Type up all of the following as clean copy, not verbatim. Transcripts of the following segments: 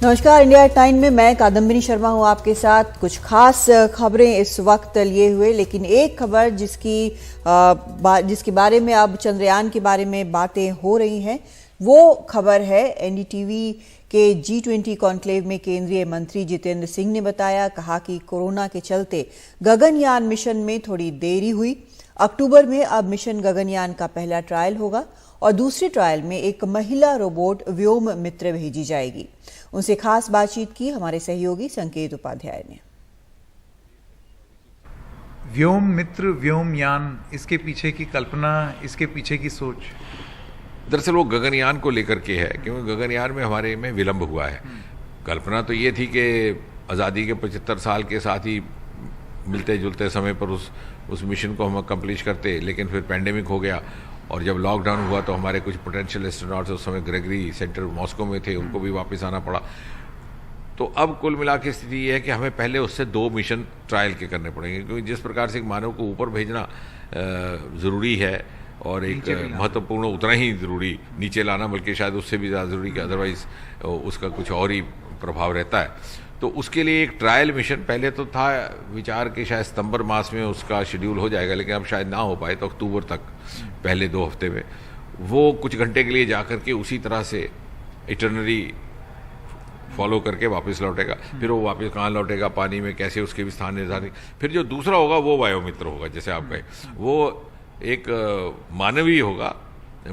नमस्कार, India at 9 में मैं कादम्बिनी शर्मा हूं आपके साथ। कुछ खास खबरें इस वक्त लिए हुए, लेकिन एक खबर जिसके बारे में अब चंद्रयान के बारे में बातें हो रही हैं, वो खबर है एनडीटीवी के G20 कॉन्क्लेव में केंद्रीय मंत्री जितेंद्र सिंह ने कहा कि कोरोना के चलते गगनयान मिशन में थोड़ी देरी हुई। अक्टूबर में अब मिशन गगनयान का पहला ट्रायल होगा और दूसरे ट्रायल में एक महिला रोबोट व्योम मित्र भेजी जाएगी। उनसे खास बातचीत की हमारे सहयोगी संकेत उपाध्याय ने। व्योम मित्र व्योमयान, इसके पीछे की कल्पना, इसके पीछे की सोच दरअसल वो गगनयान को लेकर के है, क्योंकि गगनयान में हमारे में विलंब हुआ है। कल्पना तो ये थी कि आज़ादी के 75 साल के साथ ही मिलते जुलते समय पर उस मिशन को हम कंप्लीट करते, लेकिन फिर पैंडेमिक हो गया और जब लॉकडाउन हुआ तो हमारे कुछ पोटेंशियल एस्ट्रोनॉट्स उस समय ग्रेगरी सेंटर मॉस्को में थे, उनको भी वापस आना पड़ा। तो अब कुल मिला के स्थिति ये है कि हमें पहले उससे 2 मिशन ट्रायल के करने पड़ेंगे, क्योंकि जिस प्रकार से एक मानव को ऊपर भेजना ज़रूरी है और एक महत्वपूर्ण उतना ही ज़रूरी नीचे लाना, बल्कि शायद उससे भी ज़्यादा ज़रूरी, कि अदरवाइज़ उसका कुछ और ही प्रभाव रहता है। तो उसके लिए एक ट्रायल मिशन पहले तो था विचार कि शायद सितंबर मास में उसका शेड्यूल हो जाएगा, लेकिन अब शायद ना हो पाए, तो अक्टूबर तक पहले 2 हफ्ते में वो कुछ घंटे के लिए जाकर के उसी तरह से इटरनरी फॉलो करके वापस लौटेगा। फिर वो वापस कहाँ लौटेगा, पानी में कैसे, उसके भी स्थान निर्धारित। फिर जो दूसरा होगा वो वायुमित्र होगा, जैसे आप कहे, वो एक मानवीय होगा,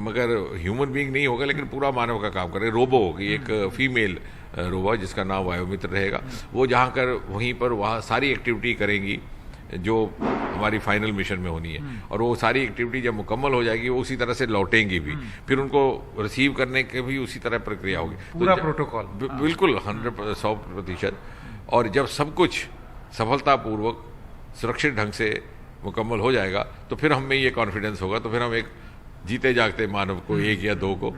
मगर ह्यूमन बीइंग नहीं होगा, लेकिन पूरा मानव का काम करेगा। रोबो होगी, एक फीमेल रोबो जिसका नाम वायुमित्र रहेगा। वो जहाँ कर वहीं पर वहाँ सारी एक्टिविटी करेंगी जो हमारी फाइनल मिशन में होनी है, और वो सारी एक्टिविटी जब मुकम्मल हो जाएगी वो उसी तरह से लौटेंगी भी। फिर उनको रिसीव करने के भी उसी तरह प्रक्रिया होगी, पूरा प्रोटोकॉल बिल्कुल 100%। और जब सब कुछ सफलतापूर्वक सुरक्षित ढंग से मुकम्मल हो जाएगा तो फिर हम में ये कॉन्फिडेंस होगा, तो फिर हम एक जीते जागते मानव को 1 या 2 को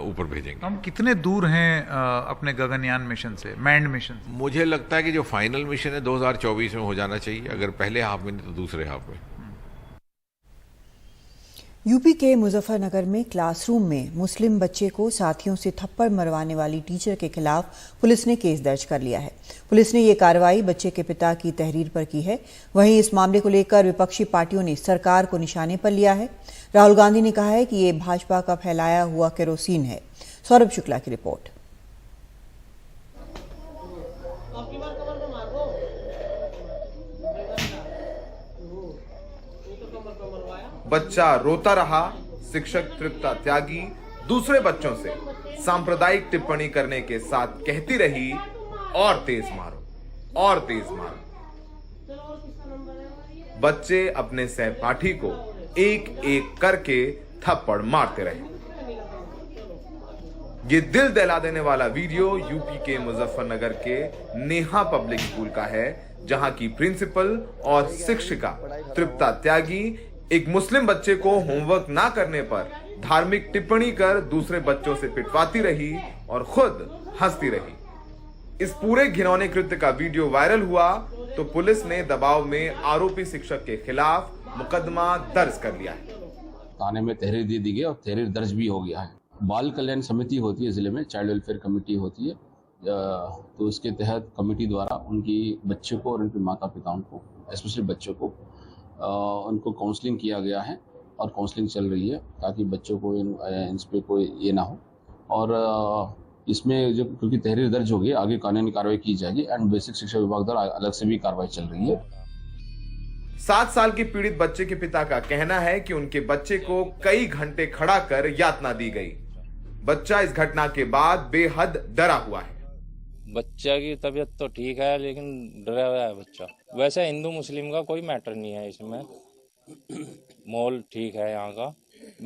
ऊपर भेजेंगे। हम कितने दूर हैं अपने गगनयान मिशन से, मैंड मिशन? मुझे लगता है कि जो फाइनल मिशन है 2024 में हो जाना चाहिए, अगर पहले हाफ में नहीं तो दूसरे हाफ में। यूपी के मुजफ्फरनगर में क्लासरूम में मुस्लिम बच्चे को साथियों से थप्पड़ मरवाने वाली टीचर के खिलाफ पुलिस ने केस दर्ज कर लिया है। पुलिस ने ये कार्रवाई बच्चे के पिता की तहरीर पर की है। वहीं इस मामले को लेकर विपक्षी पार्टियों ने सरकार को निशाने पर लिया है। राहुल गांधी ने कहा है कि ये भाजपा का फैलाया हुआ केरोसिन है। सौरभ शुक्ला की रिपोर्ट। बच्चा रोता रहा, शिक्षक तृप्ता त्यागी दूसरे बच्चों से सांप्रदायिक टिप्पणी करने के साथ कहती रही, और तेज मारो, और तेज मारो। बच्चे अपने सहपाठी को एक एक करके थप्पड़ मारते रहे। ये दिल दहला देने वाला वीडियो यूपी के मुजफ्फरनगर के नेहा पब्लिक स्कूल का है, जहां की प्रिंसिपल और शिक्षिका तृप्ता त्यागी एक मुस्लिम बच्चे को होमवर्क ना करने पर धार्मिक टिप्पणी कर दूसरे बच्चों से पिटवाती रही और खुद हंसती रही। इस पूरे घिनौने कृत्य का वीडियो वायरल हुआ तो पुलिस ने दबाव में आरोपी शिक्षक के खिलाफ मुकदमा दर्ज कर लिया है। थाने में तहरीर दे दी गई और तहरीर दर्ज भी हो गया है। बाल कल्याण समिति होती है जिले में, चाइल्ड वेलफेयर कमेटी होती है, तो उसके तहत कमेटी द्वारा उनकी बच्चे को और उनके माता पिताओं को, स्पेशली बच्चों को, उनको काउंसलिंग किया गया है और काउंसलिंग चल रही है ताकि बच्चों को इन पे कोई ये ना हो। और इसमें जो क्योंकि तहरीर दर्ज हो गई, आगे कानूनी कार्रवाई की जाएगी एंड बेसिक शिक्षा विभाग द्वारा अलग से भी कार्रवाई चल रही है। 7 साल के पीड़ित बच्चे के पिता का कहना है कि उनके बच्चे को कई घंटे खड़ा कर यातना दी गई। बच्चा इस घटना के बाद बेहद डरा हुआ है। बच्चा की तबीयत तो ठीक है, लेकिन डरा हुआ है बच्चा। वैसे हिंदू मुस्लिम का कोई मैटर नहीं है इसमें, माहौल ठीक है यहाँ का।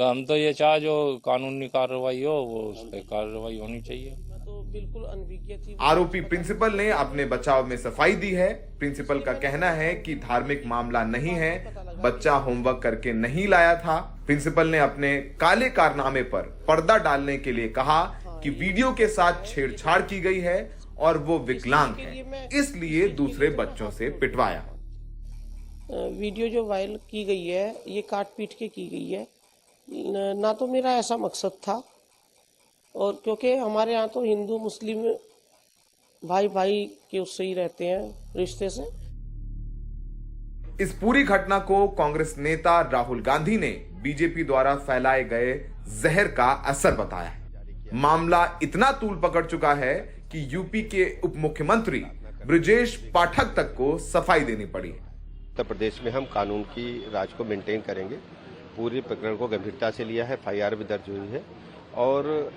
हम तो ये चाह जो कानूनी कार्रवाई हो वो उस पर कार्रवाई होनी चाहिए। तो बिल्कुल अनभिज्ञ। आरोपी प्रिंसिपल ने अपने बचाव में सफाई दी है। प्रिंसिपल का कहना है कि धार्मिक मामला नहीं है, बच्चा होमवर्क करके नहीं लाया था। प्रिंसिपल ने अपने काले कारनामे पर पर्दा डालने के लिए कहा कि वीडियो के साथ छेड़छाड़ की गई है और वो विकलांग है, इसलिए दूसरे बच्चों से पिटवाया। वीडियो जो वायरल की गई है ये काट पीट के की गई है, ना तो मेरा ऐसा मकसद था, और क्योंकि हमारे यहाँ तो हिंदू मुस्लिम भाई भाई के उससे ही रहते हैं, रिश्ते से। इस पूरी घटना को कांग्रेस नेता राहुल गांधी ने बीजेपी द्वारा फैलाए गए जहर का असर बताया है। मामला इतना तूल पकड़ चुका है कि यूपी के उप मुख्यमंत्री ब्रजेश पाठक तक को सफाई देनी पड़ी। उत्तर प्रदेश में हम कानून की राज को मेंटेन करेंगे। पूरे प्रकरण को गंभीरता से लिया है, FIR भी दर्ज हुई है और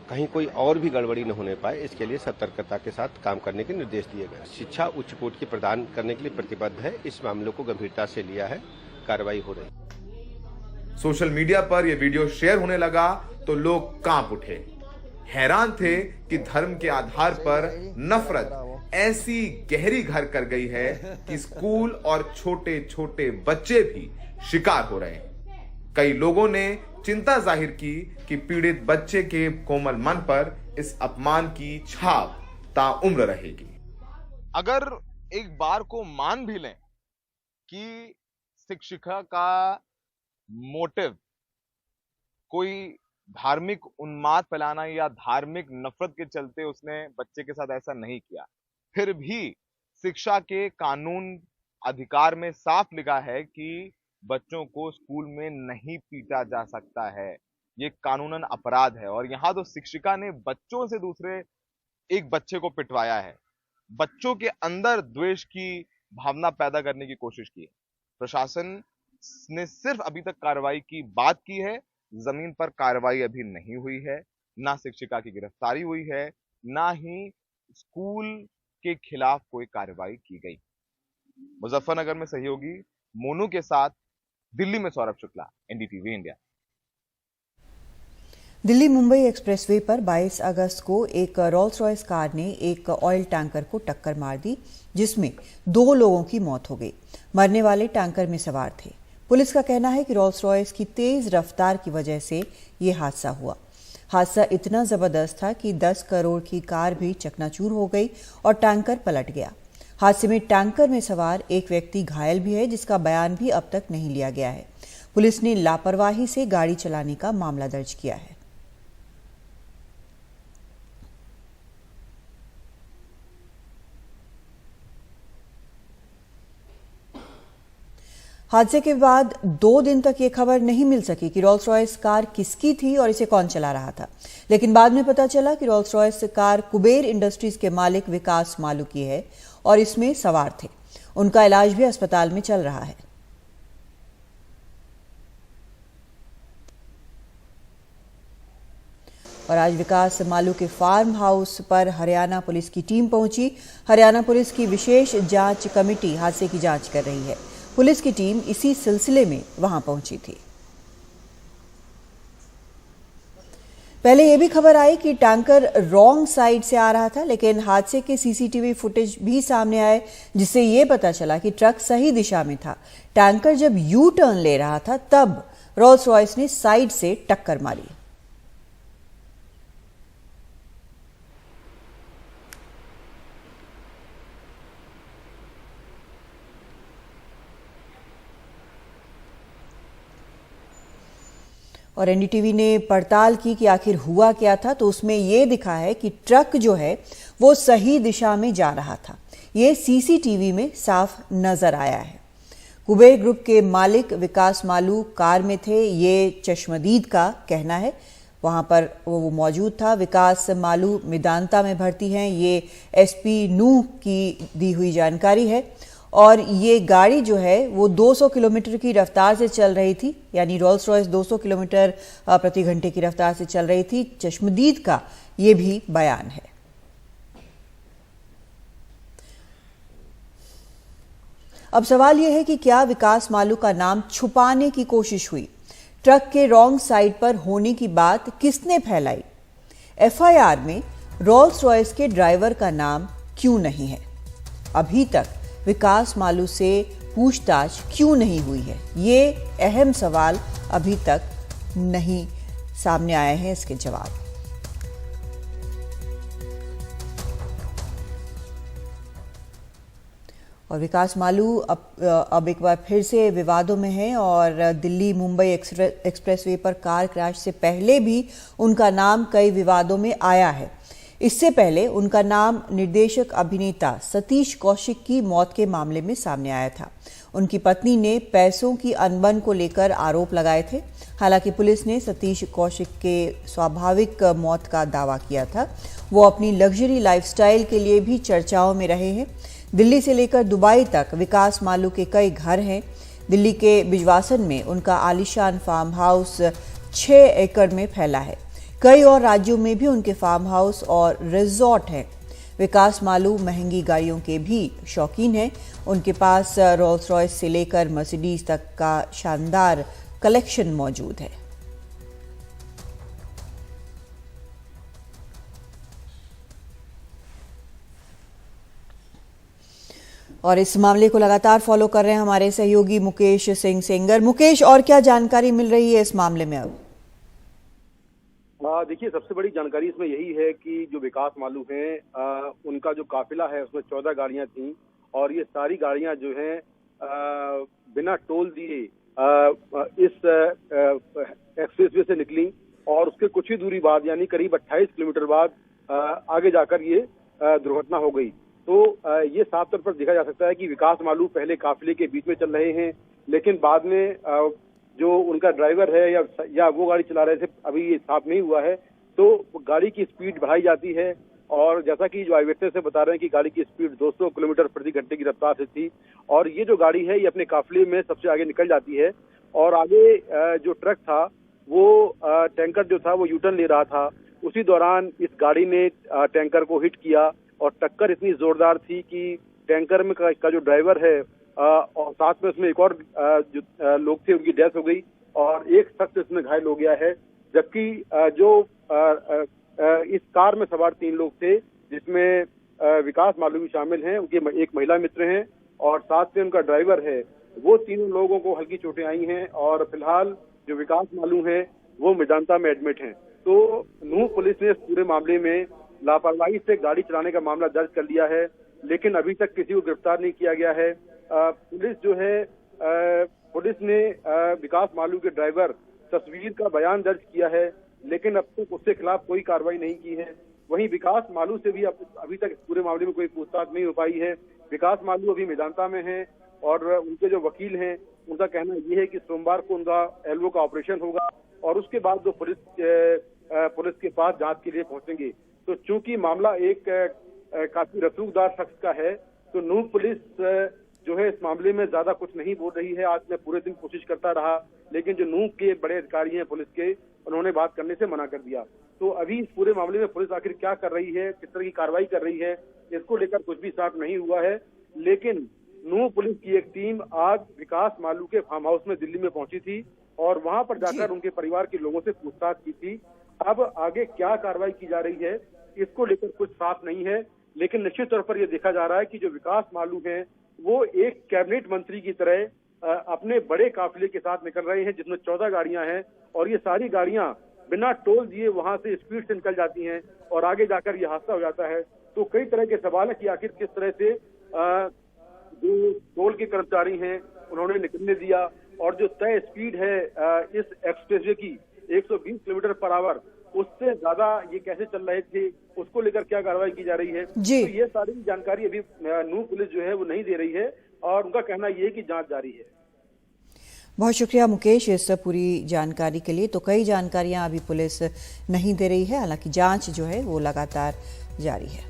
कहीं कोई और भी गड़बड़ी न होने पाए इसके लिए सतर्कता के साथ काम करने के निर्देश दिए गए। शिक्षा उच्च कोर्ट की प्रदान करने के लिए प्रतिबद्ध है। इस मामले को गंभीरता से लिया है, कार्रवाई हो रही। सोशल मीडिया पर यह वीडियो शेयर होने लगा तो लोग कांप उठे, हैरान थे कि धर्म के आधार पर नफरत ऐसी गहरी घर कर गई है कि स्कूल और छोटे छोटे बच्चे भी शिकार हो रहे हैं। कई लोगों ने चिंता जाहिर की कि पीड़ित बच्चे के कोमल मन पर इस अपमान की छाप ताउम्र रहेगी। अगर एक बार को मान भी लें कि शिक्षिका का मोटिव कोई धार्मिक उन्माद फैलाना या धार्मिक नफरत के चलते उसने बच्चे के साथ ऐसा नहीं किया, फिर भी शिक्षा के कानून अधिकार में साफ लिखा है कि बच्चों को स्कूल में नहीं पीटा जा सकता है। ये कानूनन अपराध है। और यहां तो शिक्षिका ने बच्चों से दूसरे एक बच्चे को पिटवाया है, बच्चों के अंदर द्वेष की भावना पैदा करने की कोशिश की है। प्रशासन ने सिर्फ अभी तक कार्रवाई की बात की है, जमीन पर कार्रवाई अभी नहीं हुई है। ना शिक्षिका की गिरफ्तारी हुई है, ना ही स्कूल के खिलाफ कोई कार्रवाई की गई। मुजफ्फरनगर में सहयोगी मोनू के साथ दिल्ली में Saurabh Shukla, NDTV India. Delhi Mumbai expressway पर 22 अगस्त को एक रोल्स रॉयस कार ने एक ऑयल टैंकर को टक्कर मार दी, जिसमें 2 लोगों की मौत हो गई। मरने वाले टैंकर में सवार थे। पुलिस का कहना है कि रोल्स रॉयस की तेज रफ्तार की वजह से ये हादसा हुआ। हादसा इतना जबरदस्त था कि 10 करोड़ की कार भी चकनाचूर हो गई और टैंकर पलट गया। हादसे में टैंकर में सवार एक व्यक्ति घायल भी है, जिसका बयान भी अब तक नहीं लिया गया है। पुलिस ने लापरवाही से गाड़ी चलाने का मामला दर्ज किया है। हादसे के बाद 2 दिन तक ये खबर नहीं मिल सकी कि रोल्स रॉयस कार किसकी थी और इसे कौन चला रहा था, लेकिन बाद में पता चला कि Rolls Royce car Kuber industries के मालिक विकास मालू की है और इसमें सवार थे। उनका इलाज भी अस्पताल में चल रहा है। और आज विकास मालू के फार्म हाउस पर हरियाणा पुलिस की टीम पहुंची। हरियाणा पुलिस की विशेष जांच कमेटी हादसे की जांच कर रही है। पुलिस की टीम इसी सिलसिले में वहां पहुंची थी। पहले यह भी खबर आई कि टैंकर रॉन्ग साइड से आ रहा था, लेकिन हादसे के सीसीटीवी फुटेज भी सामने आए, जिससे यह पता चला कि ट्रक सही दिशा में था। टैंकर जब यू टर्न ले रहा था तब रोल्स रॉयस ने साइड से टक्कर मारी। और NDTV ने पड़ताल की कि आखिर हुआ क्या था, तो उसमें यह दिखा है कि ट्रक जो है वो सही दिशा में जा रहा था। ये CCTV में साफ नजर आया है। कुबेर ग्रुप के मालिक विकास मालू कार में थे, ये चश्मदीद का कहना है। वहां पर वो मौजूद था। विकास मालू मेदांता में भर्ती हैं, ये SP नूह की दी हुई जानकारी है। और ये गाड़ी जो है वो 200 किलोमीटर की रफ्तार से चल रही थी, यानी रोल्स रॉयस 200 किलोमीटर प्रति घंटे की रफ्तार से चल रही थी। चश्मदीद का ये भी बयान है। अब सवाल यह है कि क्या विकास मालू का नाम छुपाने की कोशिश हुई? ट्रक के रॉन्ग साइड पर होने की बात किसने फैलाई? FIR में रोल्स रॉयस के ड्राइवर का नाम क्यों नहीं है? अभी तक विकास मालू से पूछताछ क्यों नहीं हुई है? ये अहम सवाल अभी तक नहीं सामने आए हैं इसके जवाब। और विकास मालू अब एक बार फिर से विवादों में हैं और दिल्ली मुंबई एक्सप्रेसवे पर कार क्रैश से पहले भी उनका नाम कई विवादों में आया है। इससे पहले उनका नाम निर्देशक अभिनेता सतीश कौशिक की मौत के मामले में सामने आया था। उनकी पत्नी ने पैसों की अनबन को लेकर आरोप लगाए थे। हालांकि पुलिस ने सतीश कौशिक के स्वाभाविक मौत का दावा किया था। वो अपनी लग्जरी लाइफस्टाइल के लिए भी चर्चाओं में रहे हैं। दिल्ली से लेकर दुबई तक विकास मालू के कई घर हैं। दिल्ली के बिजवासन में उनका आलीशान फार्म हाउस 6 एकड़ में फैला है। कई और राज्यों में भी उनके फार्म हाउस और रिजॉर्ट हैं। विकास मालू महंगी गाड़ियों के भी शौकीन हैं। उनके पास रोल्स रॉयस से लेकर मर्सिडीज तक का शानदार कलेक्शन मौजूद है। और इस मामले को लगातार फॉलो कर रहे हैं हमारे सहयोगी मुकेश सिंह सेंगर। मुकेश, और क्या जानकारी मिल रही है इस मामले में अब? देखिए, सबसे बड़ी जानकारी इसमें यही है कि जो विकास मालू हैं, उनका जो काफिला है उसमें 14 गाड़ियां थीं और ये सारी गाड़ियां जो हैं बिना टोल दिए इस एक्सप्रेसवे से निकली और उसके कुछ ही दूरी बाद यानी करीब 28 किलोमीटर बाद आगे जाकर ये दुर्घटना हो गई। तो ये साफ तौर पर देखा जा सकता है कि विकास मालू पहले काफिले के बीच में चल रहे हैं, लेकिन बाद में जो उनका ड्राइवर है या वो गाड़ी चला रहे थे, अभी ये साफ नहीं हुआ है, तो गाड़ी की स्पीड बढ़ाई जाती है और जैसा कि जो आईविटनेस से बता रहे हैं कि गाड़ी की स्पीड 200 किलोमीटर प्रति घंटे की रफ्तार से थी और ये जो गाड़ी है ये अपने काफिले में सबसे आगे निकल जाती है और आगे जो ट्रक था वो टैंकर जो था वो यूटर्न ले रहा था। उसी दौरान इस गाड़ी ने टैंकर को हिट किया और टक्कर इतनी जोरदार थी कि टैंकर में का जो ड्राइवर है और साथ में उसमें एक और जो लोग थे उनकी डेथ हो गई और एक शख्स इसमें घायल हो गया है, जबकि जो इस कार में सवार 3 लोग थे जिसमें विकास मालू भी शामिल हैं, उनके एक महिला मित्र हैं और साथ में उनका ड्राइवर है, वो तीनों लोगों को हल्की चोटें आई हैं और फिलहाल जो विकास मालू हैं वो मेदांता में एडमिट हैं। तो नूह पुलिस ने इस पूरे मामले में लापरवाही से गाड़ी चलाने का मामला दर्ज कर लिया है, लेकिन अभी तक किसी को गिरफ्तार नहीं किया गया है। पुलिस ने विकास मालू के ड्राइवर तस्वीर का बयान दर्ज किया है, लेकिन अब तक उसके खिलाफ कोई कार्रवाई नहीं की है। वहीं विकास मालू से भी अभी तक इस पूरे मामले में कोई पूछताछ नहीं हो पाई है। विकास मालू अभी मेदांता में हैं और उनके जो वकील हैं उनका कहना यह है कि सोमवार को उनका एल्बो का ऑपरेशन होगा और उसके बाद जो पुलिस के पास जांच के लिए पहुंचेंगे। तो चूंकि मामला एक काफी रसूखदार शख्स का है तो नूह पुलिस जो है इस मामले में ज्यादा कुछ नहीं बोल रही है। आज मैं पूरे दिन कोशिश करता रहा, लेकिन जो नूह के बड़े अधिकारी हैं पुलिस के, उन्होंने बात करने से मना कर दिया। तो अभी इस पूरे मामले में पुलिस आखिर क्या कर रही है, किस तरह की कार्रवाई कर रही है, इसको लेकर कुछ भी साफ नहीं हुआ है। लेकिन नूह पुलिस की एक टीम आज विकास मालू के फार्म हाउस में दिल्ली में पहुंची थी और वहां पर जाकर उनके परिवार के लोगों से पूछताछ की थी। अब आगे क्या कार्रवाई की जा रही है इसको लेकर कुछ साफ नहीं है, लेकिन निश्चित तौर पर यह देखा जा रहा है कि जो विकास मालू हैं वो एक कैबिनेट मंत्री की तरह अपने बड़े काफिले के साथ निकल रहे हैं जिसमें 14 गाड़ियां हैं और ये सारी गाड़ियां बिना टोल दिए वहां से स्पीड से निकल जाती हैं और आगे जाकर ये हादसा हो जाता है। तो कई तरह के सवाल है कि आखिर किस तरह से जो टोल के कर्मचारी हैं उन्होंने निकलने दिया और जो तय स्पीड है इस एक्सप्रेसवे की 120 किलोमीटर पर आवर, उससे ज्यादा ये कैसे चल रहे थे, उसको लेकर क्या कार्रवाई की जा रही है। तो ये सारी जानकारी अभी नूह पुलिस जो है वो नहीं दे रही है और उनका कहना ये है कि जांच जारी है। बहुत शुक्रिया मुकेश इस पूरी जानकारी के लिए। तो कई जानकारियां अभी पुलिस नहीं दे रही है, हालांकि जांच जो है वो लगातार जारी है।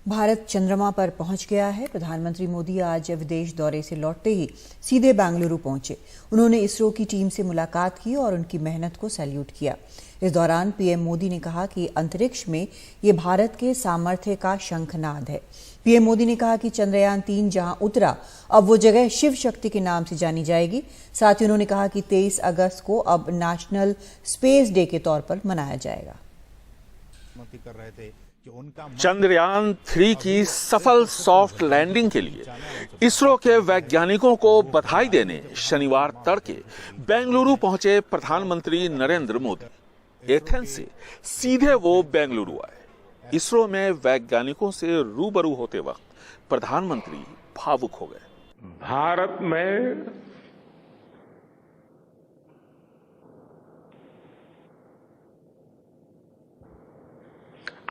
भारत चंद्रमा पर पहुंच गया है। प्रधानमंत्री मोदी आज विदेश दौरे से लौटते ही सीधे बेंगलुरु पहुंचे। उन्होंने इसरो की टीम से मुलाकात की और उनकी मेहनत को सैल्यूट किया। इस दौरान पीएम मोदी ने कहा कि अंतरिक्ष में ये भारत के सामर्थ्य का शंखनाद है। पीएम मोदी ने कहा कि चंद्रयान 3 जहां उतरा, अब वो जगह शिव शक्ति के नाम से जानी जाएगी। साथ ही उन्होंने कहा कि 23 अगस्त को अब नेशनल स्पेस डे के तौर पर मनाया जाएगा। चंद्रयान 3 की सफल सॉफ्ट लैंडिंग के लिए इसरो के वैज्ञानिकों को बधाई देने शनिवार तड़के बेंगलुरु पहुंचे प्रधानमंत्री नरेंद्र मोदी। एथेंस से सीधे वो बेंगलुरु आए। इसरो में वैज्ञानिकों से रूबरू होते वक्त प्रधानमंत्री भावुक हो गए। भारत में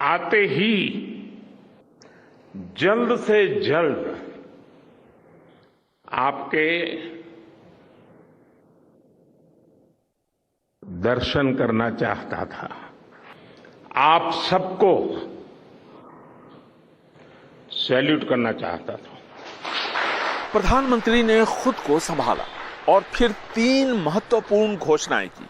आते ही जल्द से जल्द आपके दर्शन करना चाहता था। आप सबको सैल्यूट करना चाहता था। प्रधानमंत्री ने खुद को संभाला और फिर 3 महत्वपूर्ण घोषणाएं की।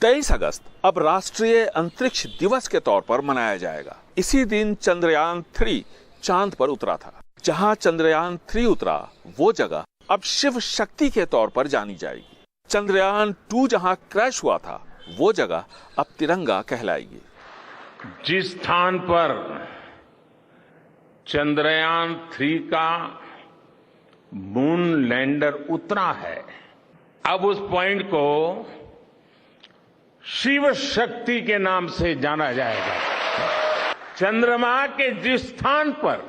23 अगस्त अब राष्ट्रीय अंतरिक्ष दिवस के तौर पर मनाया जाएगा। इसी दिन चंद्रयान 3 चांद पर उतरा था। जहां चंद्रयान 3 उतरा, वो जगह अब शिव शक्ति के तौर पर जानी जाएगी। चंद्रयान 2 जहां क्रैश हुआ था, वो जगह अब तिरंगा कहलाएगी। जिस स्थान पर चंद्रयान 3 का मून लैंडर उतरा है, अब उस पॉइंट को शिव शक्ति के नाम से जाना जाएगा। चंद्रमा के जिस स्थान पर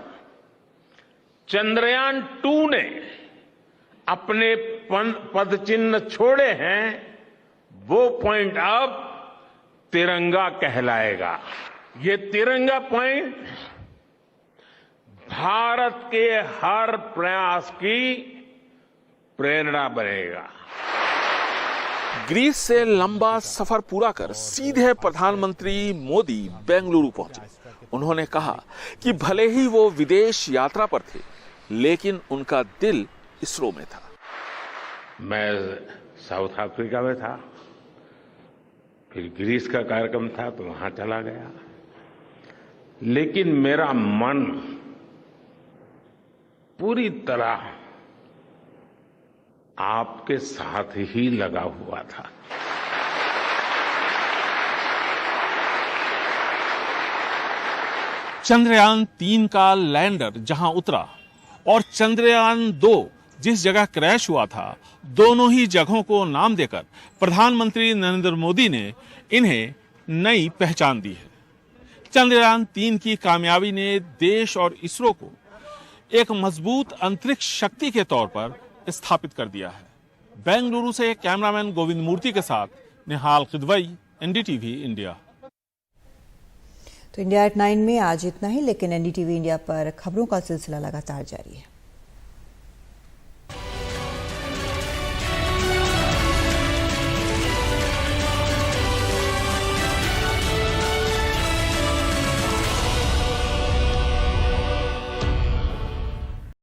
चंद्रयान 2 ने अपने पद चिन्ह छोड़े हैं, वो पॉइंट अब तिरंगा कहलाएगा। ये तिरंगा पॉइंट भारत के हर प्रयास की प्रेरणा बनेगा। ग्रीस से लंबा सफर पूरा कर सीधे प्रधानमंत्री मोदी बेंगलुरु पहुंचे। उन्होंने कहा कि भले ही वो विदेश यात्रा पर थे, लेकिन उनका दिल इसरो में था। मैं साउथ अफ्रीका में था, फिर ग्रीस का कार्यक्रम था तो वहां चला गया, लेकिन मेरा मन पूरी तरह आपके साथ ही लगा हुआ था। चंद्रयान 3 का लैंडर जहां उतरा और चंद्रयान 2 जिस जगह क्रैश हुआ था, दोनों ही जगहों को नाम देकर प्रधानमंत्री नरेंद्र मोदी ने इन्हें नई पहचान दी है। चंद्रयान 3 की कामयाबी ने देश और इसरो को एक मजबूत अंतरिक्ष शक्ति के तौर पर स्थापित कर दिया है। बेंगलुरु से कैमरामैन गोविंद मूर्ति के साथ निहाल खिदवई, एनडीटीवी इंडिया। तो इंडिया एट 9 में आज इतना ही, लेकिन एनडीटीवी इंडिया पर खबरों का सिलसिला लगातार जारी है।